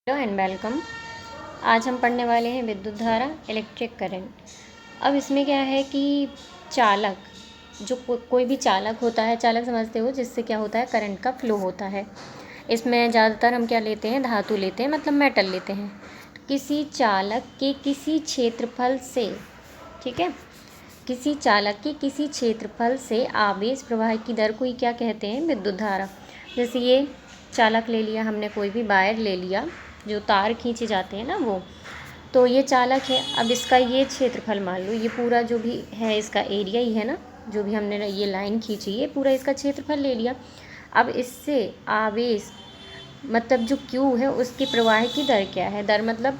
Hello and welcome. आज हम पढ़ने वाले हैं विद्युत धारा, इलेक्ट्रिक करंट। अब इसमें क्या है कि चालक, जो कोई भी चालक होता है, चालक समझते हो, जिससे क्या होता है, करंट का फ्लो होता है। इसमें ज़्यादातर हम क्या लेते हैं, धातु लेते हैं, मतलब मेटल लेते हैं। किसी चालक के किसी क्षेत्रफल से, ठीक है, किसी चालक के किसी क्षेत्रफल से आवेश प्रवाह की दर को ही क्या कहते हैं, विद्युत धारा। जैसे ये चालक ले लिया हमने, कोई भी वायर ले लिया, जो तार खींचे जाते हैं ना वो, तो ये चालक है। अब इसका ये क्षेत्रफल मान लो, ये पूरा जो भी है इसका एरिया ही है ना, जो भी हमने ये लाइन खींची, ये पूरा इसका क्षेत्रफल ले लिया। अब इससे आवेश, मतलब जो Q है, उसके प्रवाह की दर क्या है। दर मतलब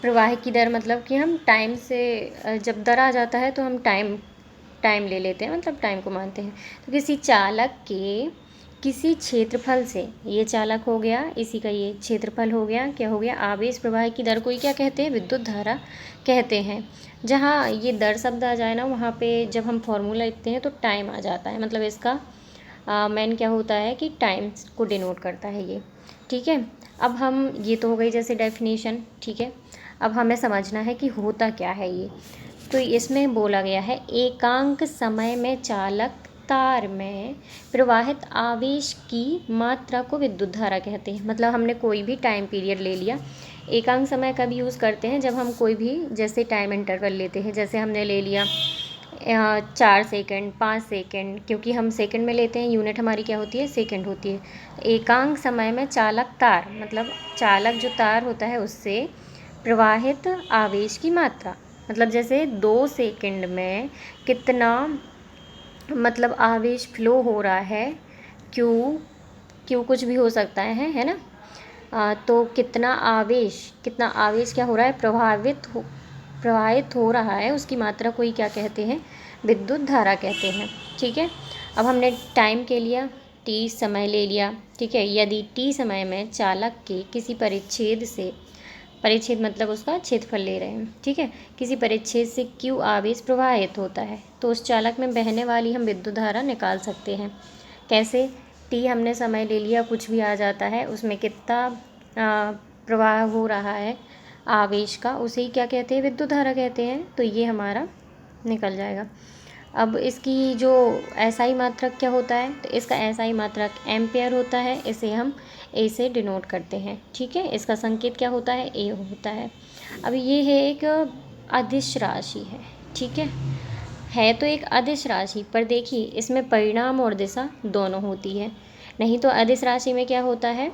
प्रवाह की दर, मतलब कि हम टाइम से, जब दर आ जाता है तो हम टाइम ले लेते हैं, मतलब टाइम को मानते हैं। तो किसी चालक के किसी क्षेत्रफल से, ये चालक हो गया, इसी का ये क्षेत्रफल हो गया, क्या हो गया, आवेश प्रवाह की दर को ही क्या कहते हैं, विद्युत धारा कहते हैं। जहाँ ये दर शब्द आ जाए ना, वहाँ पे जब हम फॉर्मूला लिखते हैं तो टाइम आ जाता है, मतलब इसका मेन क्या होता है कि टाइम को डिनोट करता है ये, ठीक है। अब हम, ये तो हो गई जैसे डेफिनेशन, ठीक है। अब हमें समझना है कि होता क्या है ये। तो इसमें बोला गया है, एकांक समय में चालक तार में प्रवाहित आवेश की मात्रा को विद्युत धारा कहते हैं। मतलब हमने कोई भी टाइम पीरियड ले लिया। एकांक समय कब यूज़ करते हैं, जब हम कोई भी जैसे टाइम इंटरवल लेते हैं। जैसे हमने ले लिया 4 सेकंड, 5 सेकंड, क्योंकि हम सेकंड में लेते हैं, यूनिट हमारी क्या होती है, सेकंड होती है। एकांक समय में चालक तार, मतलब चालक जो तार होता है उससे प्रवाहित आवेश की मात्रा, मतलब जैसे 2 सेकंड में कितना, मतलब आवेश फ्लो हो रहा है, क्यू कुछ भी हो सकता है ना। तो कितना आवेश क्या हो रहा है, प्रवाहित हो रहा है, उसकी मात्रा को ही क्या कहते हैं, विद्युत धारा कहते हैं, ठीक है। अब हमने टाइम के लिया, t समय ले लिया, ठीक है। यदि t समय में चालक के किसी परिच्छेद से, परिच्छेद मतलब उसका क्षेत्रफल ले रहे हैं, ठीक है, किसी परिच्छेद से Q आवेश प्रवाहित होता है, तो उस चालक में बहने वाली हम विद्युत धारा निकाल सकते हैं। कैसे, t हमने समय ले लिया, कुछ भी आ जाता है, उसमें कितना प्रवाह हो रहा है आवेश का, उसे ही क्या कहते हैं, विद्युत धारा कहते हैं। तो ये हमारा निकल जाएगा। अब इसकी जो एसआई मात्रक क्या होता है, तो इसका एसआई मात्रक एम्पेयर होता है, इसे हम ए से डिनोट करते हैं, ठीक है। इसका संकेत क्या होता है, ए होता है। अब ये है एक अदिश राशि है, ठीक है तो एक अदिश राशि, पर देखिए इसमें परिणाम और दिशा दोनों होती है। नहीं तो अदिश राशि में क्या होता है,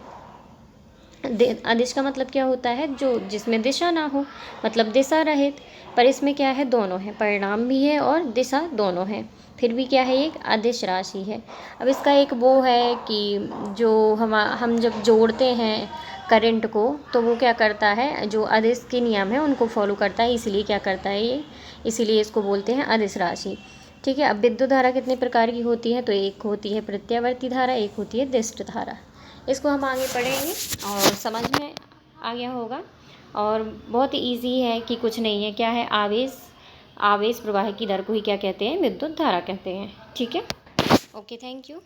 अदिश का मतलब क्या होता है, जो जिसमें दिशा ना हो, मतलब दिशा रहित। पर इसमें क्या है, दोनों है, परिणाम भी है और दिशा दोनों है, फिर भी क्या है, एक अदिश राशि है। अब इसका एक वो है कि जो हम जब जोड़ते हैं करंट को, तो वो क्या करता है, जो अदिश के नियम है उनको फॉलो करता है, इसलिए क्या करता है ये, इसीलिए इसको बोलते हैं अदिश राशि, ठीक है। अब विद्युत धारा कितने प्रकार की होती है, तो एक होती है प्रत्यावर्ती धारा, एक होती है दिष्ट धारा। इसको हम आगे पढ़ेंगे और समझ में आ गया होगा। और बहुत ही ईजी है कि कुछ नहीं है, क्या है, आवेश प्रवाह की दर को ही क्या कहते हैं, विद्युत धारा कहते हैं, ठीक है। Okay, thank you.